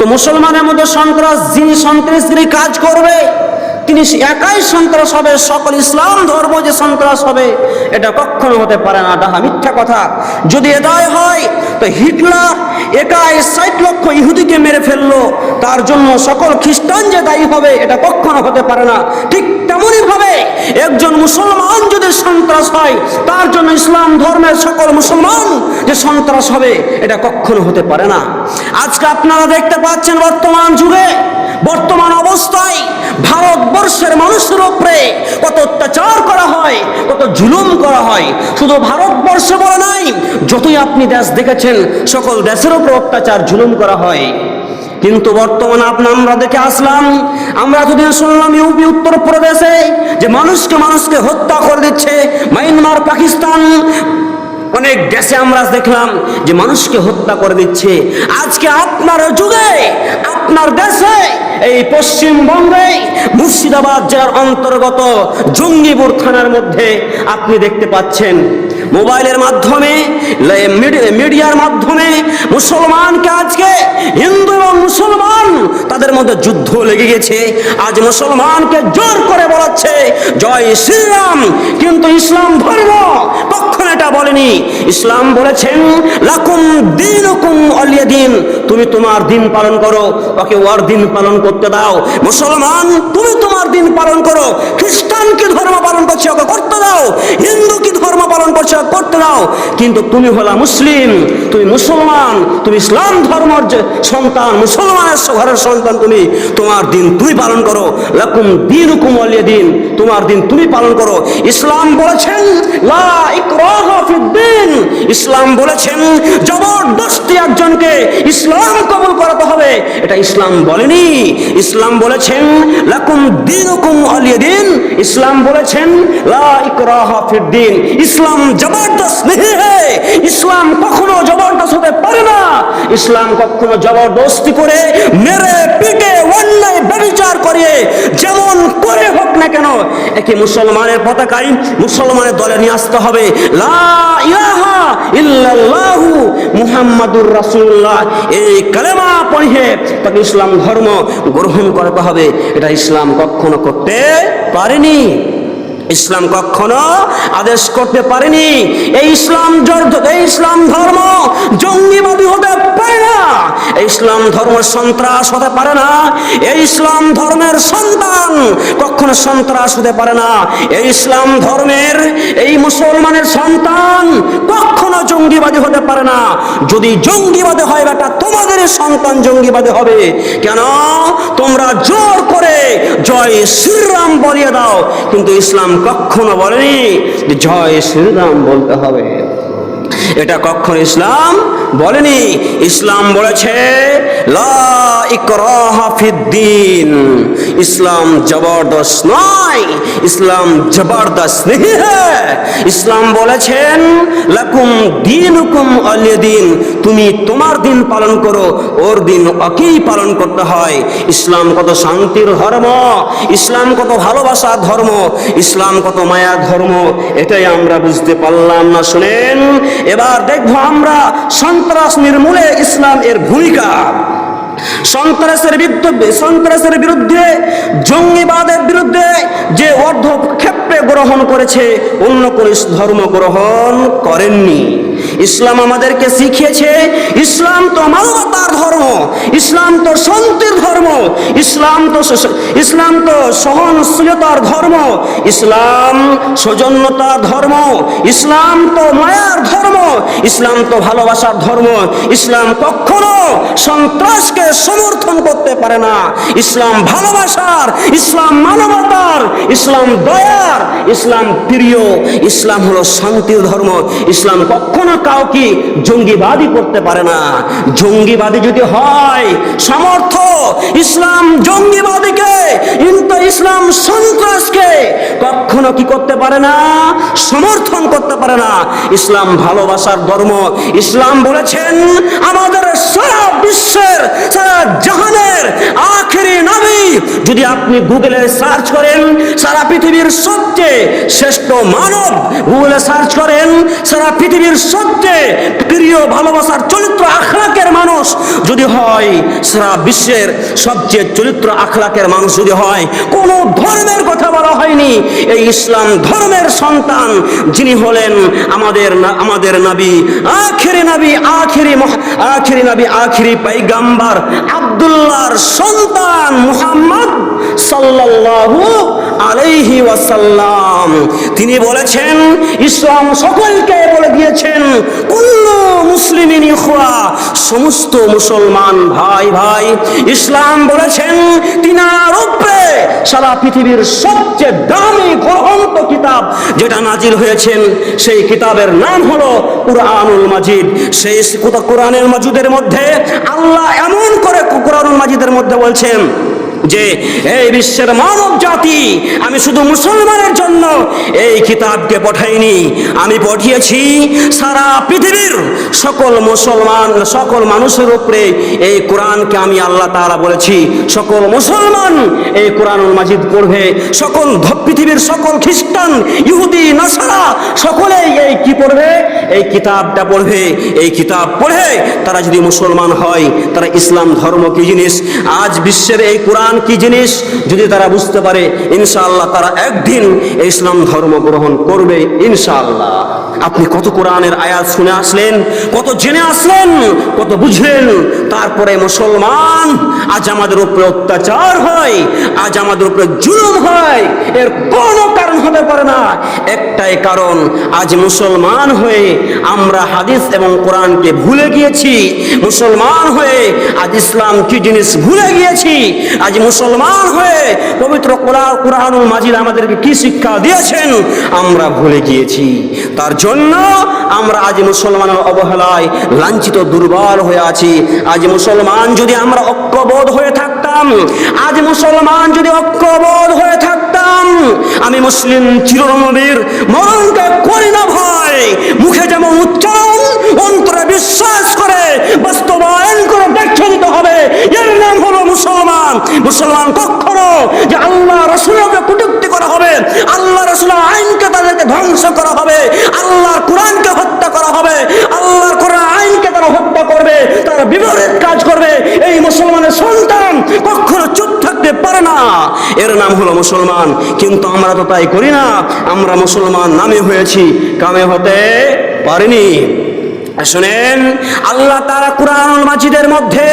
তো মুসলমানের মধ্যে সন্ত্রাস, যিনি সন্ত্রাসী কাজ করবে তিনি একাই সন্ত্রাস হবে, সকল ইসলাম ধর্ম যে সন্ত্রাস হবে এটা কখনো হতে পারে না, ডাহা মিথ্যা কথা। যদি এটাই হয় তো হিটলার একাই 60 লক্ষ ইহুদিকে মেরে ফেললো, তার জন্য সকল খ্রিস্টান যে দায়ী হবে এটা কখনো হতে পারে না। ঠিক তেমনই ভাবে একজন মুসলমান যদি সন্ত্রাস হয় তার জন্য ইসলাম ধর্মের সকল মুসলমান যে সন্ত্রাস হবে এটা কখনো হতে পারে না। আজকে আপনারা দেখতে পাচ্ছেন বর্তমান যুগে, বর্তমান অবস্থায় ভারতবর্ষের মানুষের উপরে কত অত্যাচার করা হয়, কত জুলুম করা হয়। শুধু ভারতবর্ষে বলে নাই, যতই আপনি দেশ দেখেছেন সকল দেশের উপরে অত্যাচার জুলুম করা হয়। কিন্তু বর্তমানে আমরা দেখে আসলাম, আমরা যদি শুনলাম ইউপি উত্তরপ্রদেশে যে মানুষকে হত্যা করে দিচ্ছে, মায়ানমার, পাকিস্তান, অনেক দেশে আমরা দেখলাম যে মানুষকে হত্যা করে দিচ্ছে। আজকে আপনার যুগে আপনার দেশে এই পশ্চিমবঙ্গে মুর্শিদাবাদ জেলার অন্তর্গত জঙ্গিপুর থানার মধ্যে আপনি দেখতে পাচ্ছেন মোবাইলের মাধ্যমে, মিডিয়ার মাধ্যমে মুসলমানকে আজকে হিন্দু এবং মুসলমান তাদের মধ্যে যুদ্ধ লেগে গেছে। আজ মুসলমানকে জোর করে বলাচ্ছে জয় শ্রীরাম, কিন্তু ইসলাম ধর্ম কখনো এটা বলেনি। ইসলাম বলেছেন লাকুম দীনুকুম ওয়ালিয়া দিন, তুমি তোমার দিন পালন করো, ওকে ওর দিন পালন করতে দাও। মুসলমান তুমি তোমার দিন পালন করো, খ্রিস্টান কি ধর্ম পালন করছে ওকে করতে দাও, হিন্দু কি ধর্ম পালন করছে করতে দাও, কিন্তু তুমি হলা মুসলিম, তুমি মুসলমান, তুমি ইসলাম ধর্মের যে সন্তান, মুসলমানের ঘরের সন্তান, তুমি তোমার দিন তুমি পালন করো। লাকুম দীনুকুম ওয়ালিয়া দিন, তোমার দিন তুমি পালন করো। ইসলাম বলেছেন লা ইকরাহা ফিদ্দিন, ইসলাম বলেছেন জবরদস্তি একজনকে ইসলাম কবুল করাতে হবে, এটা ইসলাম বলেনি। ইসলাম বলেছেন লাকুম দীনুকুম ওয়ালিয়া দিন, ইসলাম বলেছেন লা ইকরাহা ফিদ্দিন। ইসলাম জবরদস্ত नहीं है, ইসলাম কখনো জবরদস্ত হতে পারে না। ইসলাম কখনো জবরদস্তি করে মেরে পিটে অন্যায় ব্যভিচার করে যেমন করে হোক না কেন একে মুসলমানের পতাকায় মুসলমানের দলে নিয়ে আসতে হবে। লা ইলাহা ইল্লাল্লাহু মুহাম্মাদুর রাসূলুল্লাহ, এই কালেমা পড়ে তাকে ইসলাম ধর্ম গ্রহণ করতে হবে। এটা ইসলাম কখনো করতে পারেনি, ইসলাম কখনো আদেশ করতে পারেনি। এই ইসলাম ধর্ম জঙ্গিবাদী হতে পারে না, এই ইসলাম ধর্ম সন্ত্রাস হতে পারে না, এই ইসলাম ধর্মের সন্তান কখনো সন্ত্রাস হতে পারে না, এই ইসলাম ধর্মের এই মুসলমানের সন্তান কখনো জঙ্গিবাদী হতে পারে না। যদি জঙ্গিবাদী হয় বেটা তোমাদের সন্তান জঙ্গিবাদী হবে। কেন? তোমরা জোর করে জয় শ্রীরাম বলিয়ে দাও, কিন্তু ইসলাম কখনো বলেনি যে জয় শ্রীরাম বলতে হবে, এটা কখনো ইসলাম বলেনি। ইসলাম বলেছে লা ইকরাহা ফিদ্দিন, ইসলাম জবরদস্ত নয়, ইসলাম জবরদস্ত नहीं है। ইসলাম বলেছেন লাকুম দীনুকুম ওয়ালিয়া দিন, তুমি তোমার দিন পালন করো, ওর দিন ওকেই পালন করতে হয়। ইসলাম কত শান্তির ধর্ম, ইসলাম কত ভালোবাসার ধর্ম, ইসলাম কত মায়ার ধর্ম, এটাই আমরা বুঝতে পারলাম না। শুনেন, এবার দেখবো আমরা সন্ত্রাস নির্মূলে ইসলাম এর ভূমিকা। সন্ত্রাসের বিরুদ্ধে, জঙ্গিবাদের বিরুদ্ধে যে পদক্ষেপে গ্রহণ করেছে অন্য কোন ধর্ম গ্রহণ করেননি। ইসলাম আমাদেরকে শিখিয়েছে ইসলাম তো মানবতার ধর্ম, ইসলাম তো শান্তির ধর্ম, ইসলাম তো সহনশীলতার ধর্ম, ইসলাম সৌজন্যতার ধর্ম, ইসলাম তো মায়ার ধর্ম, ইসলাম তো ভালোবাসার ধর্ম। ইসলাম কখনো সন্ত্রাসকে সমর্থন করতে পারে না। ইসলাম ভালোবাসার, ইসলাম মানবতার, ইসলাম দয়ার, ইসলাম প্রিয়, ইসলাম হলো শান্তির ধর্ম। ইসলাম কখনো কাউকে জঙ্গিবাদী করতে পারে না। জঙ্গিবাদী যদি হয় সমর্থ ইসলাম জঙ্গিবাদীকে, কিন্তু ইসলাম সন্ত্রাসকে কখনো কি করতে পারে না? সমর্থন করতে পারে না। ইসলাম ভালোবাসার ধর্ম। ইসলাম বলেছেন আমাদের সারা বিশ্বের, সারা জাহানের আখেরি নবী যদি আপনি গুগলে সার্চ করেন সারা পৃথিবীর সবচেয়ে শ্রেষ্ঠ মানব, গুগলে সার্চ করেন সারা পৃথিবীর সবচেয়ে প্রিয় ভালোবাসার চরিত্র আখলাকের মানুষ যদি হয়, সারা বিশ্বের সবচেয়ে চরিত্র আখলাকের মানুষ যদি হয়, কোনো ধর্মের কথা বলা হয়নি, এই ইসলাম ধর্মের সন্তান যিনি হলেন আমাদের নবী, আখেরি নবী, আখেরি পয়গম্বর আব্দুল্লাহর সন্তান মুহাম্মদ সাল্লাল্লাহু আলাইহি ওয়াসাল্লাম, তিনি বলেছেন, ইসলাম সকলকে বলে দিয়েছেন কুল্লু মুসলিমিন ইখওয়া, সমস্ত মুসলমান ভাই ভাই। ইসলাম বলেছেন তিনার উপরে সারা পৃথিবীর সবচেয়ে দামি গ্রন্থ কিতাব যেটা নাজিল হয়েছেন, সেই কিতাবের নাম হলো কুরআনুল মাজিদ। সেই কুরআনুল মাজিদের মধ্যে আল্লাহ এমন করে কুরআনুল মাজিদের মধ্যে বলছেন যে এই বিশ্বের মানব জাতি আমি শুধু মুসলমানের জন্য এই কিতাবকে পাঠাইনি, আমি পাঠিয়েছি সারা পৃথিবীর সকল মুসলমান, সকল মানুষের উপরে এই কোরআনকে আমি আল্লাহ তাআলা বলেছি সকল মুসলমান এই কোরআনুল মাজিদ পড়বে, সকল পৃথিবীর সকল খ্রিস্টান, ইহুদি, নাসারা সকলেই এই কি পড়বে, এই কিতাবটা পড়বে। এই কিতাব পড়ে তারা যদি মুসলমান হয়, তারা ইসলাম ধর্ম কি জিনিস, আজ বিশ্বের এই কোরআন কি জিনিস যদি তারা বুঝতে পারে, ইনশাআল্লাহ তারা একদিন ইসলাম ধর্ম গ্রহণ করবে ইনশাআল্লাহ। আপনি কত কোরআনের আয়াত শুনে আসলেন, কত জেনে আসলেন, কত বুঝলেন, তারপরে মুসলমান আজ আমাদের উপরে অত্যাচার হয়, আজ আমাদের উপরে জুলুম হয়, এর কোনো কারণ হতে পারে না, একটাই কারণ, আজ মুসলমান হয়ে আমরা হাদিস এবং কোরআনকে ভুলে গিয়েছি, মুসলমান হয়ে আজ ইসলাম কি জিনিস ভুলে গিয়েছি, আজ মুসলমান হয়ে পবিত্র কুরআনুল মাজিদ আমাদেরকে কি শিক্ষা দিয়েছেন আমরা ভুলে গিয়েছি। তার জন্য আমরা আজ মুসলমানের অবহেলায় লাঞ্ছিত দুর্বল হয়ে আছি। আজ মুসলমান যদি আমরা ঐক্যবদ্ধ হয়ে থাকতাম, আজ মুসলমান যদি ঐক্যবদ্ধ হয়ে থাকতাম, আমি মুসলিম চিরনবীর মরণকে করি না ভয়, মুখে যেমন উচ্চারণ অন্তরে বিশ্বাস করে বাস্তবায়ন করে দেখে দিতে হবে, এর নাম হলো মুসলমান। মুসলমান কখনো যে আল্লাহ রাসূলকে কটূক্তি করা হবে, আল্লাহ রাসূলের আইনকে তাদেরকে ধ্বংস করা হবে, আল্লাহর কোরআনকে হত্যা করা হবে, আল্লাহর কোরআন আইনকে তারা হত্যা করবে, তারা বিপরীত কাজ করবে, এই মুসলমানের সন্তান কখনো চুপ থাকতে পারে না, এর নাম হলো মুসলমান। কিন্তু আমরা তো তাই করি না, আমরা মুসলমান নামে হয়েছি, কামে হতে পারিনি। শুনেন, আল্লাহ তাআলা কুরআনুল মাজিদের মধ্যে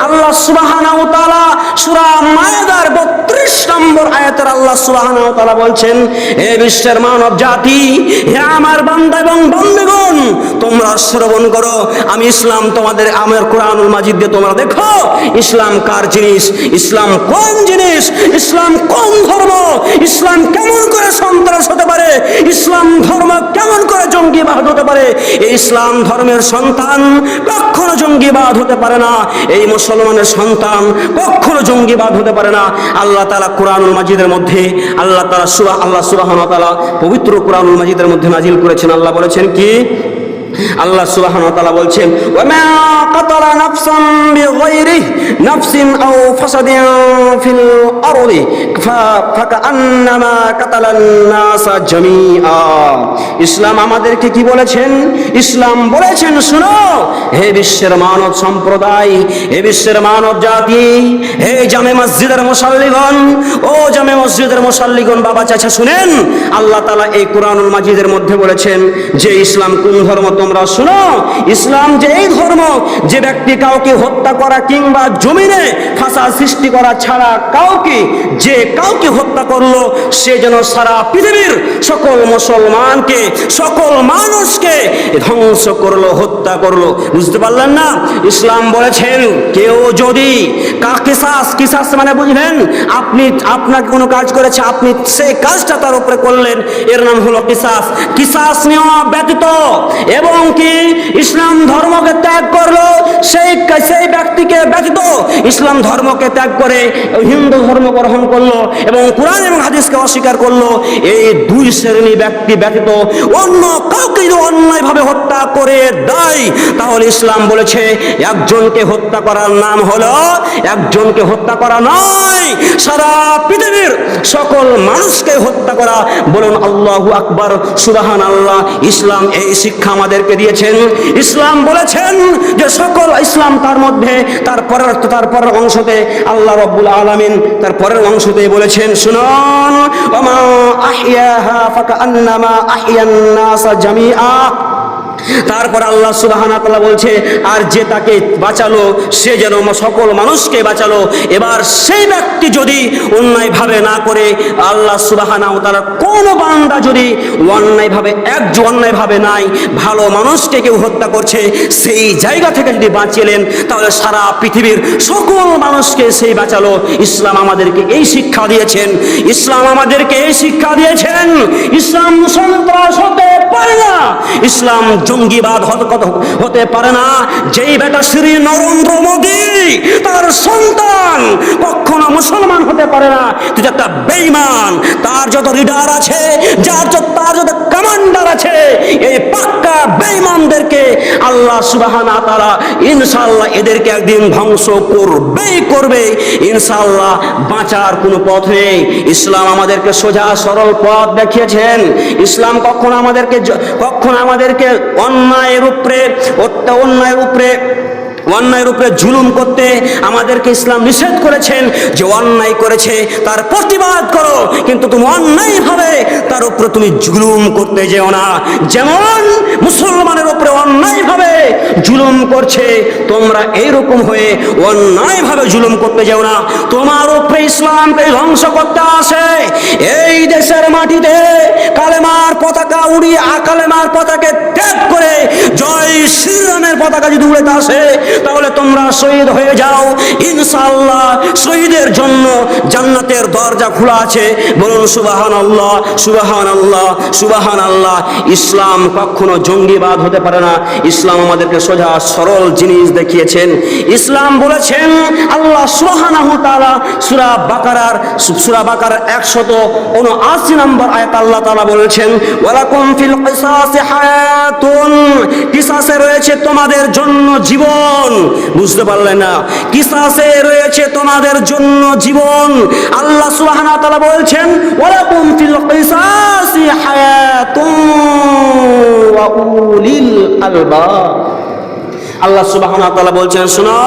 আল্লাহ সুবহানাহু ওয়া তাআলা সূরা মায়েদার 32 নম্বর আয়াতের আল্লাহ সুবহানাহু ওয়া তাআলা বলছেন, হে বিশ্বের মানব জাতি, হে আমার বান্দা এবং বান্দীগণ, তোমরা শ্রবণ করো, আমি ইসলাম তোমাদের আমার কুরআনুল মাজিদ দিয়ে তোমরা দেখো ইসলাম কার জিনিস, ইসলাম কোন জিনিস, ইসলাম কোন ধর্ম, ইসলাম কেমন করে সন্ত্রাস হতে পারে, ইসলাম ধর্ম কেমন করে জঙ্গিবাদ হতে পারে। এই ইসলাম ধর্মের সন্তান কখনো জঙ্গিবাদ হতে পারে না, এই মুসলমানের সন্তান কখনো জঙ্গিবাদ হতে পারে না। আল্লাহ তাআলা কুরআনুল মাজিদের মধ্যে আল্লাহ সুবহানাহু ওয়া তাআলা পবিত্র কুরআনুল মাজিদের মধ্যে নাজিল করেছেন। আল্লাহ বলেছেন কি, আল্লাহ সুবহানাহু ওয়া তাআলা বলছেন, ওয়া মা কাতালা নাফসান বিগাইরি নাফসিন আও ফাসাদিন ফিল আরদি ফাকান্নামা কাতালান নাসা জামিআ। ইসলাম আমাদেরকে কি বলেছেন? ইসলাম বলেছেন, শুনো হে বিশ্বের মানব সম্প্রদায়, হে বিশ্বের মানব জাতি, হে জামে মসজিদের মুসাল্লিগণ, ও জামে মসজিদের মুসাল্লিগণ, বাবা চাচা শুনেন, আল্লাহ তাআলা এই কুরআনুল মাজিদের মধ্যে বলেছেন যে ইসলাম কোন ধর্ম তোমরা শুনো। ইসলাম যে এই ধর্ম, যে ব্যক্তি কাউকে হত্যা করা কিংবা জমিনে ফাসাদ সৃষ্টি করা ছাড়া কাউকে হত্যা করলো, সে যেন সারা পৃথিবীর সকল মুসলমানকে, সকল মানুষকে ধ্বংস করলো, হত্যা করলো। বুঝতে পারলেন না? ইসলাম বলেছেন কেউ যদি কিসাস মানে বুঝলেন, আপনাকে কোনো কাজ করেছে, আপনি সেই কাজটা তার উপরে করলেন, এর নাম হলো কিসাস নেওয়া ব্যতীত এবং কি ইসলাম ধর্মকে ত্যাগ করলো সেই ব্যক্তিকে ব্যতীত ইসলাম ধর্মকে ত্যাগ করে হিন্দু ধর্ম গ্রহণ করলো এবং কোরআন এবং হাদিসকে অস্বীকার করলো, এই দুই শ্রেণী ব্যক্তি ব্যতীত অন্য কাউকে যদি অন্যায়ভাবে হত্যা করে দেয়, তাহলে ইসলাম বলেছে একজনকে হত্যা করার নাম হলো, একজনকে হত্যা করা নয়, সারা পৃথিবীর সকল মানুষকে হত্যা করা। বলুন আল্লাহু আকবার, সুবহানাল্লাহ। ইসলাম এই শিক্ষা আমাদেরকে দিয়েছেন। ইসলাম বলেছেন যে সকল ইসলাম, তার মধ্যে তার পরের অংশতে আল্লাহ রাব্বুল আলামিন তার পরের অংশতে বলেছেন, শুনুন, ওমা আহইয়াহা ফাকান্নামা আহইয়ান নাস জামিআ। তারপর আল্লাহ সুবহানাহু ওয়া তাআলা বলছে, আর যে তাকে বাঁচালো সে যেন সকল মানুষকে বাঁচালো। এবার সেই ব্যক্তি যদি অন্যায়ভাবে না করে, আল্লাহ সুবহানাহু ওয়া তাআলা কোন বান্দা যদি অন্যায়ভাবে নাই ভালো মানুষকে কেউ হত্যা করছে, সেই জায়গা থেকে যদি বাঁচিয়েলেন, তাহলে সারা পৃথিবীর সকল মানুষকে সেই বাঁচালো। ইসলাম আমাদেরকে এই শিক্ষা দিয়েছেন। ইসলাম আমাদেরকে এই শিক্ষা দিয়েছেন। ইসলাম সন্ত্রাস হতে পারে না, ইসলাম জঙ্গিবাদ হতে পারে না। যেই বেটা শ্রী নরেন্দ্র মোদী তার সন্তান কখনো মুসলমান হতে পারে না। তুই একটা বেঈমান, তার যত লিডার আছে, তার যত কমান্ডার আছে, এই পাক্কা বেঈমানদেরকে আল্লাহ সুবহানাহু ওয়া তাআলা ইনশাআল্লাহ এদেরকে একদিন ধ্বংস করবে ইনশাআল্লাহ। বাঁচার কোনো পথ নেই। ইসলাম আমাদেরকে সোজা সরল পথ দেখিয়েছেন। ইসলাম কখনো আমাদেরকে অন্যায়ের উপরে জুলুম করতে আমাদেরকে ইসলাম নিষেধ করেছেন, যে অন্যায় করেছে তার প্রতিবাদ করো, কিন্তু তুমি অন্যায়ভাবে তার উপরে তুমি জুলুম করতে যেও না। যেমন মুসলমানের উপরে অন্যায়ভাবে জুলুম করছে, তোমরা এইরকম হয়ে অন্যায়ভাবে জুলুম করতে যেও না। তোমার উপরে ইসলামকে ধ্বংস করতে আসে এই দেশের মাটিতে কালেমার পতাকা উড়িয়ে কালেমার পতাকা ত্যাগ করে জয় শ্রীরামের পতাকা যদি উড়ে আসে, তাহলে তোমরা শহীদ হয়ে যাও ইনশাআল্লাহ। শহীদের জন্য জান্নাতের দরজা খোলা আছে। বলুন সুবহানাল্লাহ, সুবহানাল্লাহ, সুবহানাল্লাহ। ইসলাম কখনো জঙ্গিবাদ হতে পারে না। ইসলাম আমাদেরকে সোজা সরল জিনিস দেখিয়েছেন। ইসলাম বলেছেন, আল্লাহ সুবহানাহু ওয়া তাআলা সূরা বাকারার 179 নম্বর আয়াত আল্লাহ তাআলা বলেছেন, ওয়ালাকুম ফিল কিসাসি হায়াতুন, কিসাসে রয়েছে তোমাদের জন্য জীবন। বুঝতে পারলেন না? কিসাসে রয়েছে তোমাদের জন্য জীবন। আল্লাহ সুবহানাহু ওয়া তাআলা বলছেন, ওয়ালাকুম ফিল কিসাসি হায়াতুন ওয়া উলিল আলবাব। আল্লাহ সুবহানাহু ওয়া তাআলা বলছেন, শোনো,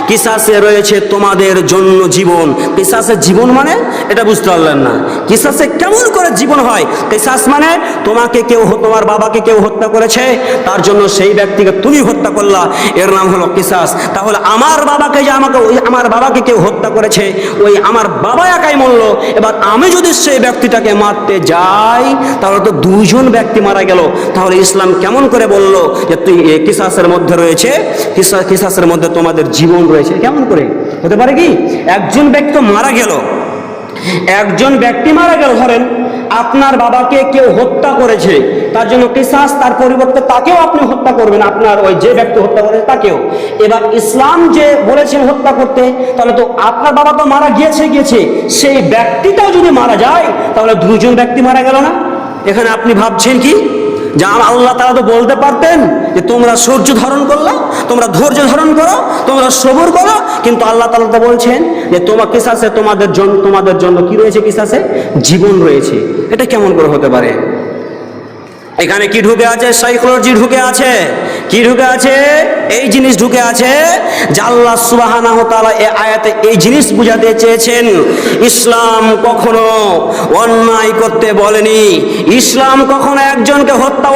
কিসাসে রয়েছে তোমাদের জন্য জীবন। কিসাসে জীবন মানে এটা বুঝতে পারলেন না। কিসাসে কেমন করে জীবন হয়? কিসাস মানে তোমার বাবাকে কেউ হত্যা করেছে, তার জন্য সেই ব্যক্তিকে তুমি হত্যা করলা, এর নাম হলো কিসাস। তাহলে আমার বাবাকে কেউ হত্যা করেছে, ওই আমার বাবা একাই মরল। এবার আমি যদি সেই ব্যক্তিটাকে মারতে যাই, তাহলে তো দুইজন ব্যক্তি মারা গেল। তাহলে ইসলাম কেমন করে বলল যে তুই কিসাসের মধ্যে রয়েছে, কিসাসের মধ্যে তোমাদের জীবন রয়েছে? কেমন করে হতে পারে? কি একজন ব্যক্তি মারা গেল, ধরেন আপনার বাবাকে কেউ হত্যা করেছে, তার জন্য কিসাস, তার পরিবর্তে তাকেও আপনি হত্যা করবেন, আপনার ওই যে ব্যক্তি হত্যা করেছে তাকেও। এবার ইসলাম যে বলেছেন হত্যা করতে, তাহলে তো আপনার বাবা তো মারা গিয়েছে, সেই ব্যক্তিটাও যদি মারা যায়, তাহলে দুজন ব্যক্তি মারা গেল না? এখানে আপনি ভাবছেন কি যে আল্লাহ তাআলা তো বলতে পারতেন যে তোমরা ধৈর্য ধারণ করো, তোমরা সবর করো, কিন্তু আল্লাহ তাআলা তো বলছেন যে কিসাসে তোমাদের জন্য কি রয়েছে? কিসাসে জীবন রয়েছে। এটা কেমন করে হতে পারে? এখানে কি ঢুকে আছে? সাইকোলজি ঢুকে আছে। কি ঢুকে আছে? এই জিনিস ঢুকে আছে যে আল্লাহ সুবহানাহু ওয়া তাআলা এই আয়াতে এই জিনিস বুঝাতে চেয়েছেন, ইসলাম কখনো অন্যায় করতে বলেনি। ইসলাম কখনো একজনকে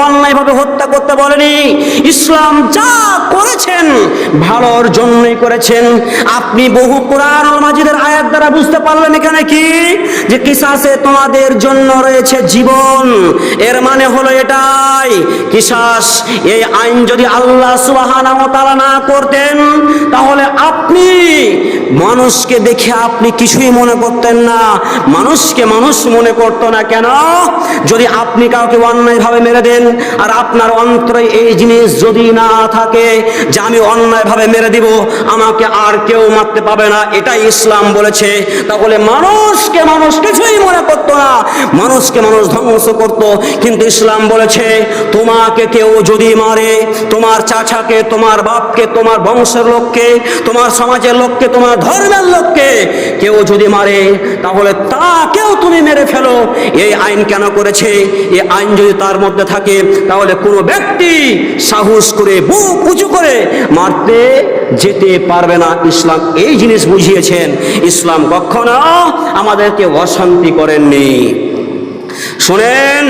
অন্যায়ভাবে হত্যা করতে বলেনি। ইসলাম যা করেছেন ভালোর জন্যই করেছেন। আপনি বহু কোরআনুল মাজিদের আয়াত দ্বারা বুঝতে পারলেন এখানে কি, যে কিসাসে তোমাদের জন্য রয়েছে জীবন। এর মানে হলো এটাই, কিসাস এই আইন যদি আল্লাহ সুবহানাহু ওয়া তাআলা না করতেন, তাহলে আপনি মানুষকে দেখে আপনি কিছুই মনে করতেন না, মানুষকে মানুষ মনে করতো না। কেন? যদি আপনি কাউকে অন্যায়ভাবে মেরে দেন আর আপনার অন্তরে এই জিনিস যদি না থাকে যে আমি অন্যায়ভাবে মেরে দিব, আমাকে আর কেউ মারতে পাবে না, এটাই ইসলাম বলেছে, তাহলে মানুষকে মানুষ কিছুই মনে করতো না, মানুষকে মানুষ ধ্বংস করতো। কিন্তু ইসলাম বলেছে তোমাকে কেউ যদি মারে, তোমার চাচাকে, তোমার বাপকে, তোমার বংশের লোককে, তোমার সমাজের লোককে, তোমার ধর্মের লোককে কেউ যদি মারে, তাহলে তাকেও তুমি মেরে ফেলো। এই আইন কেন করেছে? এই আইন যদি তার মধ্যে থাকে তাহলে কোনো ব্যক্তি সাহস করে বুক উঁচু করে মারতে যেতে পারবে না। ইসলাম এই জিনিস বুঝিয়েছেন। ইসলাম কখনো আমাদেরকে অশান্তি করেননি। শুনেন,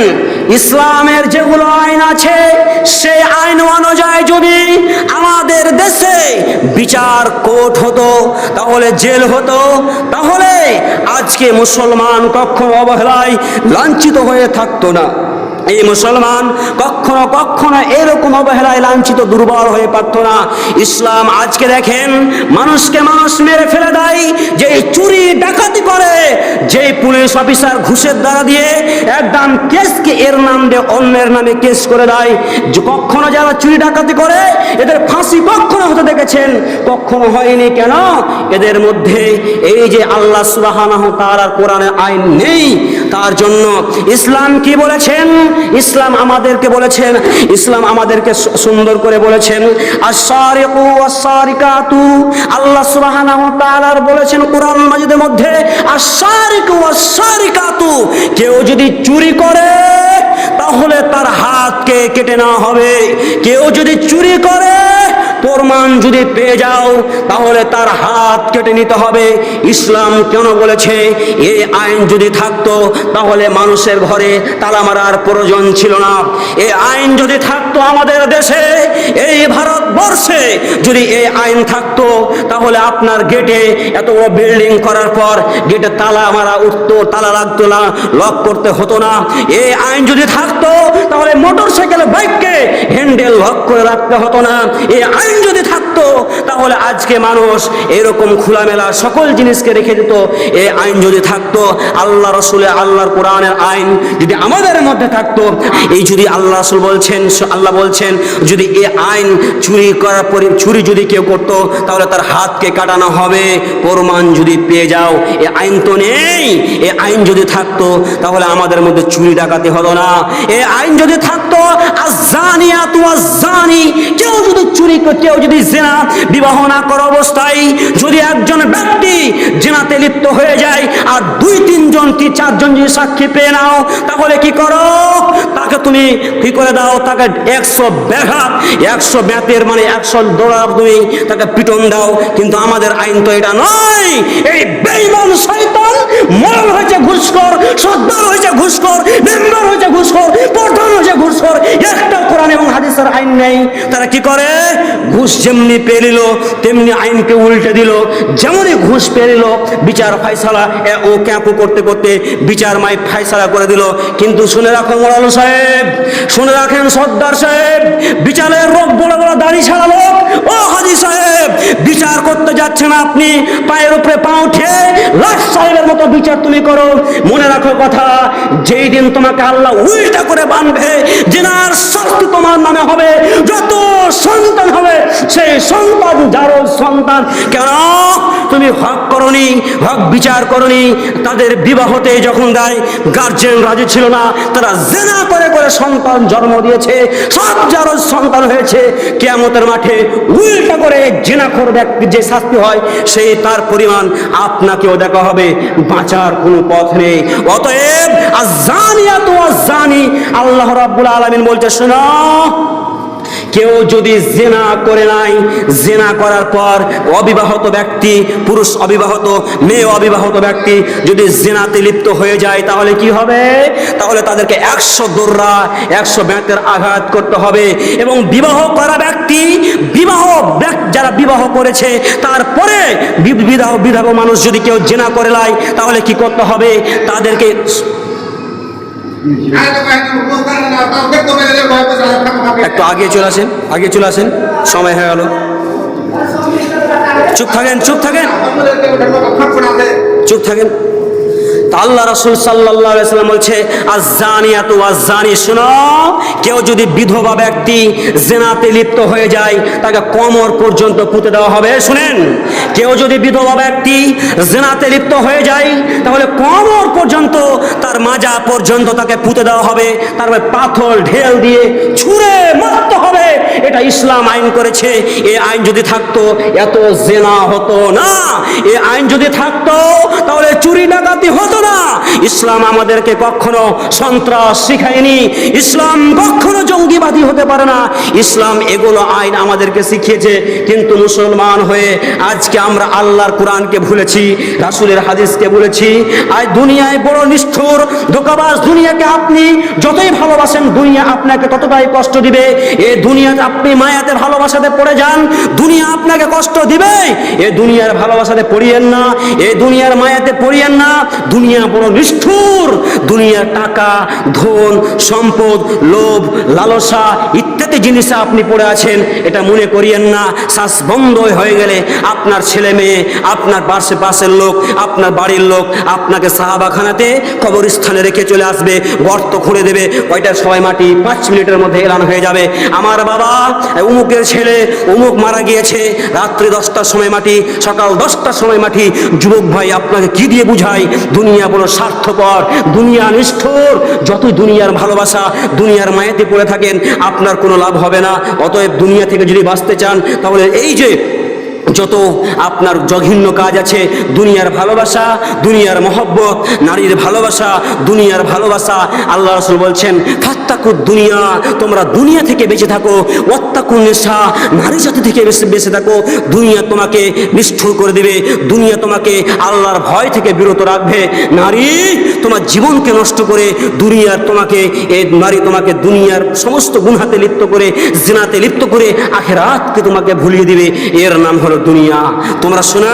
ইসলামের যেগুলো আইন আছে সেই আইন অনুযায়ী যদি আমাদের দেশে বিচার কোর্ট হতো, তাহলে জেল হতো, তাহলে আজকে মুসলমান কখনো অবহেলায় লাঞ্ছিত হয়ে থাকতো না। এই মুসলমান কখনো কখনো এরকম অবহেলায় লাঞ্ছিত দুর্বল হয়ে পারত না। ইসলাম আজকে দেখেন মানুষকে মানুষ মেরে ফেলে দেয়, যে চুরি ডাকাতি করে, যে পুলিশ অফিসার ঘুষের দ্বারা দিয়ে একদম কেসকে এর নাম দিয়ে অন্যের নামে কেস করে দেয়। কখনো যারা চুরি ডাকাতি করে এদের ফাঁসি কখনো হতে দেখেছেন? কখনো হয়নি। কেন? এদের মধ্যে এই যে আল্লাহ সুবহানাহু ওয়া তাআলার কোরআনের আইন নেই। তার জন্য ইসলাম কি বলেছেন? ইসলাম আমাদেরকে বলেছেন, ইসলাম আমাদেরকে সুন্দর করে বলেছেন আস-সারিকু ওয়াস-সারিকাতু। আল্লাহ সুবহানাহু ওয়া তাআলা বলেছেন কোরআন মাজিদের মধ্যে আস-সারিকু ওয়াস-সারিকাতু, কেউ যদি চুরি করে তাহলে তার হাতকে কেটে নেওয়া হবে। কেউ যদি চুরি করে প্রমাণ যদি পেয়ে যাও তাহলে তার হাত কেটে নিতে হবে। ইসলাম কেন বলেছে? এই আইন যদি থাকতো তাহলে মানুষের ঘরে তালা মারার প্রয়োজন ছিল না। এই আইন যদি থাকতো আমাদের দেশে, এই ভারতবর্ষে যদি এই আইন থাকতো তাহলে আপনার গেটে এত বড় বিল্ডিং করার পর গেটে তালা মারা উঠতো, তালা লাগতো না, লক করতে হতো না। এই আইন যদি থাকতো তাহলে মোটর সাইকেল বাইককে হ্যান্ডেল লক করে রাখতে হতো না। এই আইন যদি থাকতো তাহলে আজকে মানুষ এরকম খোলামেলা সকল জিনিসকে রেখে দিত। এই আইন যদি থাকতো, আল্লাহ রসুলের আল্লাহর কোরআনের আইন যদি আমাদের মধ্যে থাকতো, এই যদি আল্লাহ রসুল বলছেন, আল্লাহ বলছেন যদি এই আইন চুরি করার পরে চুরি যদি কেউ করতো তাহলে তার হাতকে কাটানো হবে প্রমাণ যদি পেয়ে যাও। এই আইন তো নেই। এই আইন যদি থাকতো তাহলে আমাদের মধ্যে চুরি ডাকাতি হতো না। এই আইন যদি থাকতো আজ-জানিয়াতু ওয়াজ-জানি, কেউ যদি চুরি, কেউ যদি জিনা বিবাহ না করা অবস্থায় যদি একজন ব্যক্তি জিনাতে লিপ্ত হয়ে যায় আর 2-3 কি 4 জন যদি সাক্ষী পেয়ে নাও, তাহলে কি করো? তাকে তুমি কি করে দাও? তাকে 100 ব্যাঘাত, 100 ব্যাতের মানে 100 দৌড়া তুমি তাকে পিটন দাও। কিন্তু আমাদের আইন তো এটা নয়। এই বেঈমান শয়তান মরল হয়েছে ঘুষখোর, সর্দার হয়েছে ঘুষখোর, মেম্বার হয়েছে ঘুষখোর, প্রধান হয়েছে ঘুষখোর, একটা কোরআন এবং হাদিসের আইন নেই। তারা কি করে? ঘুষ যেমনি পেয়ে নিল তেমনি আইনকে উল্টে দিল। যেমনই ঘুষ পেয়ে নিল বিচার ফায়সালা ও ক্যাপু করতে করতে বিচার মাই ফায়সালা করে দিল। কিন্তু শুনে রাখো মোড়াল সাহেব, শুনে রাখেন সর্দার সাহেব, বিচারের লোক বড় বড় দাড়ি ছাড়া লোক, ও হাজি সাহেব, বিচার করতে যাচ্ছেন আপনি পায়ের উপরে পা উঠে লাশ সাহেবের মতো বিচার তুমি করো। মনে রাখো কথা, যেই দিন তোমাকে আল্লাহ উল্টা করে বানবে, জেনার শাস্তি তোমার নামে হবে। যত সন্তান হবে সেই সন্তান যারও সন্তান। কেন? তুমি হক করনি, হক বিচার করনি। তাদের বিবাহতে যখন দেয় গার্জেন রাজি ছিল না, তারা জেনা করে করে সন্তান জন্ম দিয়েছে, সব যারও সন্তান হয়েছে। কিয়ামতের মাঠে উল্টা করে জেনাখোর ব্যক্তির যে শাস্তি হয় সেই তার পরিমাণ আপনাকেও দেখা হবে। বাঁচার কোনো পথ নেই। অতএব আজ-জানিয়াতু ওয়াজ-জানি, আল্লাহ রাব্বুল আলামিন বলতে শোনো, কেউ যদি জেনা করে নাই, জেনা করার পর অবিবাহিত ব্যক্তি, পুরুষ অবিবাহিত, মেয়ে অবিবাহিত ব্যক্তি যদি জেনাতে লিপ্ত হয়ে যায় তাহলে কি হবে? তাহলে তাদেরকে 100 দৌড়া, 100 ব্যাতের আঘাত করতে হবে। এবং বিবাহ করা ব্যক্তি, যারা বিবাহ করেছে তারপরে বিধবা মানুষ যদি কেউ জেনা করে নেয় তাহলে কি করতে হবে? তাদেরকে একটু আগে চলে আসেন, সময় হয়ে গেল। চুপ থাকেন, চুপ থাকেন, চুপ থাকেন। তা আল্লাহ রাসূল সাল্লাল্লাহু আলাইহি ওয়াসাল্লাম বলছে আয-যানিয়াতু ওয়াজ-যানি, শুনো, কেউ যদি বিধবা ব্যক্তি জিনাতে লিপ্ত হয়ে যায় তাকে কোমর পর্যন্ত পুঁতে দেওয়া হবে। শুনেন, কেউ যদি বিধবা ব্যক্তি জিনাতে লিপ্ত হয়ে যায় তাহলে কোমর পর্যন্ত, তার মাজা পর্যন্ত তাকে পুঁতে দেওয়া হবে, তারপরে পাথর ঢেল দিয়ে ছুঁড়ে মারতে হবে। এটা ইসলাম আইন করেছে। এই আইন যদি থাকতো এত জিনা হতো না। এই আইন যদি থাকতো তাহলে চুরি ডাকাতি হতো না। ইসলাম আমাদেরকে কখনো সন্ত্রাস শিখায়নি। ইসলাম কখনো জঙ্গিবাদী হতে পারে না। ইসলাম এগুলো আইন আমাদেরকে শিখিয়েছে। কিন্তু মুসলমান হয়ে আজকে আমরা আল্লাহর কোরআনকে ভুলেছি, রাসূলের হাদিসকে ভুলেছি। আজ দুনিয়ায় বড় নিষ্ঠুর ধোঁকাবাজ। দুনিয়াকে আপনি যতই ভালোবাসেন দুনিয়া আপনাকে ততটাই কষ্ট দিবে। এই দুনিয়াতে আপনি মায়াতে ভালোবাসাতে পড়ে যান, দুনিয়া আপনাকে কষ্ট দিবে। এই দুনিয়ার ভালোবাসাতে পড়িয়েন না, এই দুনিয়ার মায়াতে পড়িয়েন না। দুনিয়া বড় নিষ্ঠুর। দুনিয়ার টাকা, ধন, সম্পদ, লোভ, লালসা ইত্যাদি জিনিসে আপনি পড়ে আছেন, এটা মনে করিয়েন না। শ্বাস বন্ধ হয়ে গেলে আপনার ছেলে মেয়ে, আপনার পাশের লোক, আপনার বাড়ির লোক আপনাকে সাহাবাখানাতে কবরস্থানে রেখে চলে আসবে, গর্ত খুঁড়ে দেবে। কয়টার সময় মাটি? 5 মিনিটের মধ্যে এলান হয়ে যাবে, আমার বাবা অমুকের ছেলে অমুক মারা গিয়েছে। রাত্রি 10টার সময় মাটি, সকাল 10টার সময় মাটি। যুবক ভাই, আপনাকে কি দিয়ে বুঝাই? দুনিয়া বড় স্বার্থপর, দুনিয়া নিষ্ঠুর। যতই দুনিয়ার ভালোবাসা, দুনিয়ার মায়াতে পড়ে থাকেন আপনার কোনো লাভ হবে না। অতএব দুনিয়া থেকে যদি বাঁচতে চান তাহলে এই যে যত আপনার জঘন্য কাজ আছে, দুনিয়ার ভালোবাসা, দুনিয়ার মহব্বত, নারীর ভালোবাসা, দুনিয়ার ভালোবাসা, আল্লাহ রাসূল বলছেন ফাত্তাকুদ দুনিয়া, তোমরা দুনিয়া থেকে বেঁচে থাকো। ওয়াত্তাকুন নিসা, নারী জাতি থেকে বেঁচে থাকো। দুনিয়া তোমাকে নিষ্ঠুর করে দিবে, দুনিয়া তোমাকে আল্লাহর ভয় থেকে বিরত রাখবে। নারী তোমার জীবনকে নষ্ট করে, দুনিয়ার তোমাকে, এই নারী তোমাকে দুনিয়ার সমস্ত গুনাহতে লিপ্ত করে, জিনাতে লিপ্ত করে আখিরাতকে তোমাকে ভুলিয়ে দিবে। এর নাম হলো দুনিয়া। তোমরা শোনো,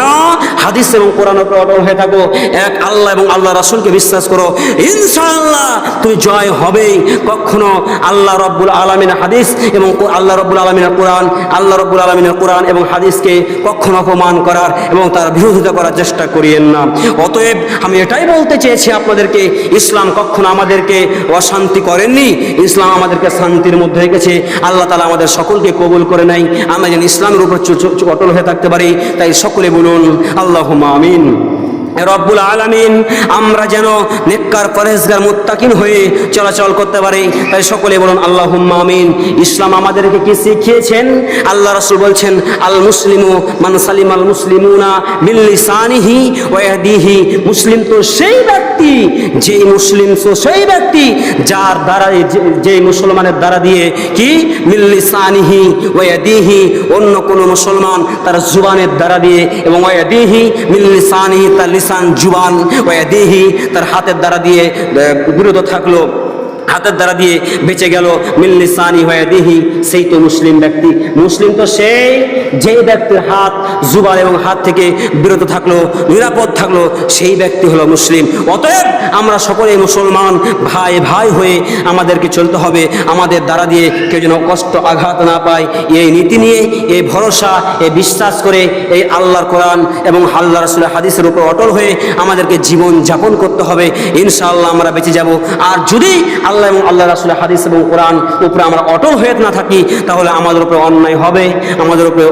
হাদিস এবং কোরআনের উপর অটল হয়ে থাকো, এক আল্লাহ এবং আল্লাহ রাসূলকে বিশ্বাস করো, ইনশাআল্লাহ তুমি জয় হবেই। কখনো আল্লাহ রাব্বুল আলামিনের হাদিস এবং আল্লাহ রাব্বুল আলামিনের কোরআন, আল্লাহ রাব্বুল আলামিনের কোরআন এবং হাদিসকে কখনো অপমান করার এবং তার বিরোধিতা করার চেষ্টা করিয়েন না। অতএব আমি এটাই বলতে চেয়েছি আপনাদেরকে, ইসলাম কখনো আমাদেরকে অশান্তি করেননি, ইসলাম আমাদেরকে শান্তির মধ্যে রেখেছে। আল্লাহ তাআলা আমাদের সকলকে কবুল করে নাই, আমরা যেন ইসলামের উপর অটল হয়ে থাকতে পারি। তাই সকলে বলুন আল্লাহুম্মা আমিন। রব্বুল আলামিন আমরা যেন নেককার পরহেজগার মুত্তাকিন হয়ে চলাচল করতে পারি, তাই সকলে বলুন আল্লাহুম্মা আমিন। ইসলাম আমাদেরকে কি শিখিয়েছেন? আল্লাহ রাসূল বলছেন আল মুসলিমু মান সালিমাল মুসলিমুনা মিন লিসানিহি ওয়া ইয়াদিহি। মুসলিম তো সেই ব্যক্তি, যেই মুসলিম তো সেই ব্যক্তি যার দ্বারা, যেই মুসলমানের দ্বারা দিয়ে কি মিন লিসানিহি ওয়া ইয়াদিহি, অন্য কোনো মুসলমান তার জুবানের দ্বারা দিয়ে, এবং ওয়া ইয়াদিহি মিন লিসানিহি, তার লিসান জুবান, ওয়া ইয়াদিহি তার হাতের দ্বারা দিয়ে বিরত থাকলো, হাতের দ্বারা দিয়ে বেঁচে গেল, মিন লিসানি ওয়া ইয়াদিহি, সেই তো মুসলিম ব্যক্তি। মুসলিম তো সেই যে ব্যক্তির হাত, জুবান এবং হাত থেকে বিরত থাকলো, নিরাপদ থাকলো, সেই ব্যক্তি হলো মুসলিম। অতএব আমরা সকলে মুসলমান ভাই ভাই হয়ে আমাদেরকে চলতে হবে, আমাদের দ্বারা দিয়ে কেউ যেন কষ্ট আঘাত না পায়, এই নীতি নিয়ে, এই ভরসা, এই বিশ্বাস করে এই আল্লাহর কোরআন এবং আল্লাহ রাসূলের হাদিসের উপর অটল হয়ে আমাদেরকে জীবন যাপন করতে হবে। ইনশাআল্লাহ আমরা বেঁচে যাব। আর যদি আল্লাহ এবং আল্লাহ রাসূলের হাদিস এবং কোরআন উপরে আমরা অটল হয়ে না থাকি তাহলে আমাদের উপরে অন্যায় হবে, আমাদের উপরে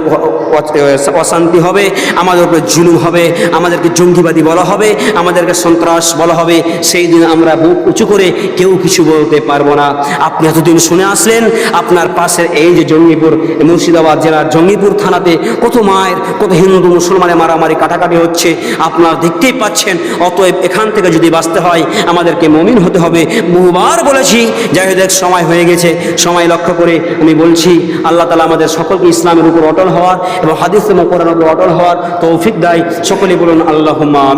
অশান্তি হবে, আমাদের উপরে জুলুম হবে, আমাদেরকে জঙ্গিবাদী বলা হবে, আমাদেরকে সন্ত্রাস বলা হবে। সেই দিন আমরা বুক উঁচু করে কেউ কিছু বলতে পারবো না। আপনি এতদিন শুনে আসলেন আপনার পাশের এই যে জঙ্গিপুর, মুর্শিদাবাদ জেলার জঙ্গিপুর থানাতে কত মায়ের, কত হিন্দু মুসলমানের মারামারি কাটাকাটি হচ্ছে, আপনারা দেখতেই পাচ্ছেন। অতএব এখান থেকে যদি বাঁচতে হয় আমাদেরকে মুমিন হতে হবে। বহুবার বলেছি, যাই হোক সময় হয়ে গেছে, সময় লক্ষ্য করে আমি বলছি, আল্লাহ তাআলা আমাদের সকলকে ইসলামের উপর অটল হওয়ার এবং হাদিস এবং কোরআনের উপর অটল হওয়ার তৌফিক দেয়। সকলে বলুন আল্লাহুম্মা আমিন।